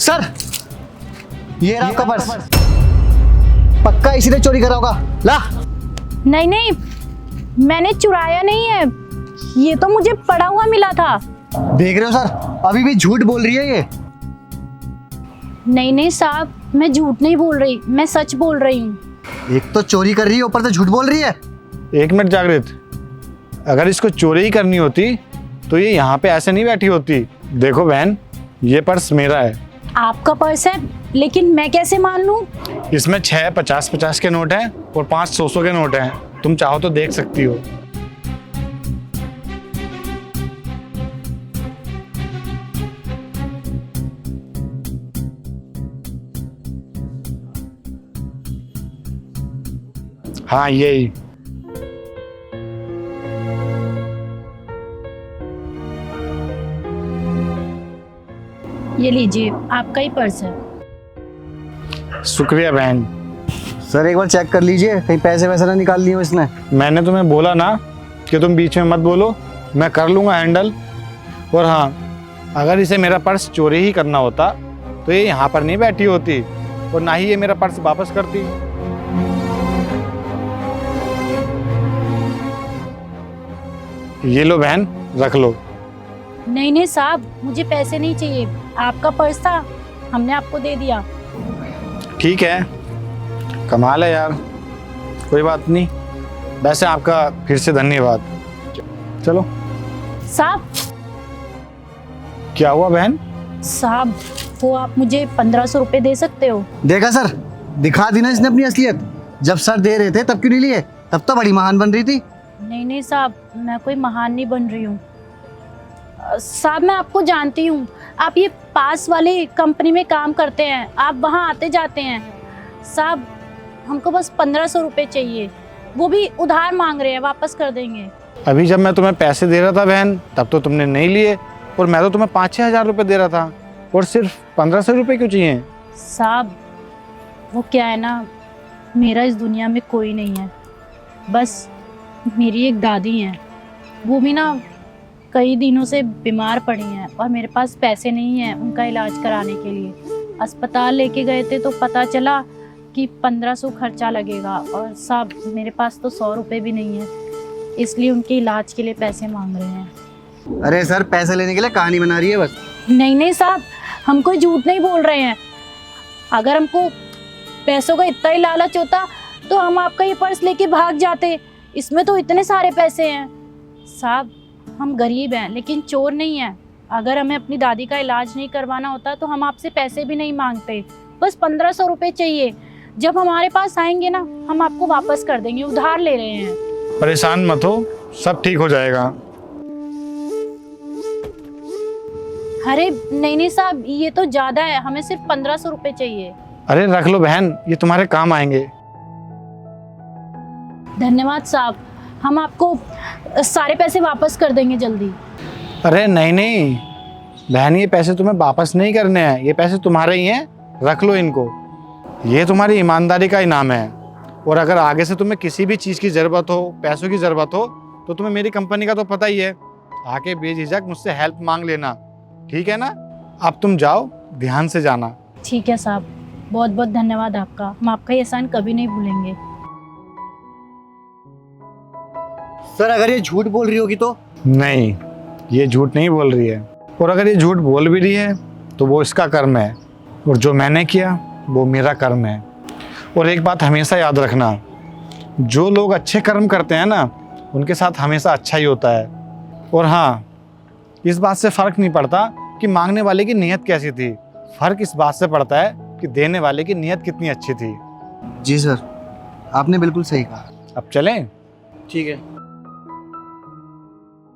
Sir, ये रहा आपका पर्स। पक्का इसी ने चोरी करा होगा। ला। नहीं नहीं, मैंने चुराया नहीं है, ये तो मुझे पड़ा हुआ मिला था। देख रहे हो सर, अभी भी झूठ बोल रही है ये। नहीं नहीं साहब, मैं झूठ नहीं बोल रही, मैं सच बोल रही हूँ। एक तो चोरी कर रही है, ऊपर से झूठ बोल रही है। एक मिनट जागृत, अगर इसको चोरी ही करनी होती तो ये यहाँ पे ऐसे नहीं बैठी होती। देखो बहन, ये पर्स मेरा है। आपका पर्स है, लेकिन मैं कैसे मान लूँ? इसमें 6 50-50 के नोट हैं और 5 100 के नोट हैं। तुम चाहो तो देख सकती हो। हाँ यही। ये लीजिए, आपका ही पर्स है। शुक्रिया बहन। सर एक बार चेक कर लीजिए, कहीं पैसे वैसे ना निकाल लिए हो इसने। मैंने तुम्हें बोला ना कि तुम बीच में मत बोलो, मैं कर लूँगा हैंडल। और हाँ, अगर इसे मेरा पर्स चोरी ही करना होता तो ये यहाँ पर नहीं बैठी होती और ना ही ये मेरा पर्स वापस करती। ये लो बहन, रख लो। नहीं नहीं साहब, मुझे पैसे नहीं चाहिए, आपका पर्स था, हमने आपको दे दिया। ठीक है, कमाल है यार। कोई बात नहीं, वैसे आपका फिर से धन्यवाद। चलो। साहब, क्या हुआ बहन? साहब वो आप मुझे 1500 रुपये दे सकते हो? देखा सर, दिखा दी ना इसने अपनी असलियत। जब सर दे रहे थे तब क्यों नहीं लिए? तब तो बड़ी महान बन रही थी। नहीं नहीं साहब, मैं कोई महान नहीं बन रही हूँ। साहब मैं आपको जानती हूँ, आप ये पास वाली कंपनी में काम करते हैं, आप वहाँ आते जाते हैं। साहब हमको बस 1500 रुपये चाहिए, वो भी उधार मांग रहे हैं, वापस कर देंगे। अभी जब मैं तुम्हें पैसे दे रहा था बहन, तब तो तुमने नहीं लिए, और मैं तो तुम्हें 5-6 हज़ार रुपये दे रहा था, और सिर्फ 1500 रुपये क्यों चाहिए? साहब वो क्या है ना, मेरा इस दुनिया में कोई नहीं है, बस मेरी एक दादी हैं, वो भी ना कई दिनों से बीमार पड़ी हैं और मेरे पास पैसे नहीं हैं उनका इलाज कराने के लिए। अस्पताल लेके गए थे तो पता चला कि 1500 खर्चा लगेगा, और साहब मेरे पास तो 100 रुपये भी नहीं है, इसलिए उनके इलाज के लिए पैसे मांग रहे हैं। अरे सर, पैसे लेने के लिए कहानी बना रही है बस। नहीं नहीं साहब, हम कोई झूठ नहीं बोल रहे हैं। अगर हमको पैसों का इतना ही लालच होता तो हम आपका ये पर्स लेके भाग जाते, इसमें तो इतने सारे पैसे हैं। साहब हम गरीब हैं लेकिन चोर नहीं हैं। अगर हमें अपनी दादी का इलाज नहीं करवाना होता तो हम आपसे पैसे भी नहीं मांगते, बस 1500 रुपये चाहिए। जब हमारे पास आएंगे ना, हम आपको वापस कर देंगे, उधार ले रहे हैं। परेशान मत हो, सब ठीक हो जाएगा। अरे नहीं नहीं साहब, ये तो ज़्यादा है, हमें सिर्फ 1500 रुपये चाहिए। अरे रख लो बहन, ये तुम्हारे काम आएंगे। धन्यवाद साहब, हम आपको सारे पैसे वापस कर देंगे जल्दी। अरे नहीं नहीं बहन, ये पैसे तुम्हें वापस नहीं करने हैं, ये पैसे तुम्हारे ही हैं, रख लो इनको। ये तुम्हारी ईमानदारी का इनाम है, और अगर आगे से तुम्हें किसी भी चीज़ की ज़रूरत हो, पैसों की ज़रूरत हो, तो तुम्हें मेरी कंपनी का तो पता ही है, आके बेझिझक मुझसे हेल्प मांग लेना, ठीक है ना? अब तुम जाओ, ध्यान से जाना। ठीक है साहब, बहुत बहुत धन्यवाद आपका, हम आपका ये एहसान कभी नहीं भूलेंगे। सर अगर ये झूठ बोल रही होगी तो? नहीं, ये झूठ नहीं बोल रही है, और अगर ये झूठ बोल भी रही है तो वो इसका कर्म है, और जो मैंने किया वो मेरा कर्म है। और एक बात हमेशा याद रखना, जो लोग अच्छे कर्म करते हैं ना, उनके साथ हमेशा अच्छा ही होता है। और हाँ, इस बात से फ़र्क नहीं पड़ता कि मांगने वाले की नीयत कैसी थी, फ़र्क इस बात से पड़ता है कि देने वाले की नीयत कितनी अच्छी थी। जी सर, आपने बिल्कुल सही कहा। अब चलें? ठीक है।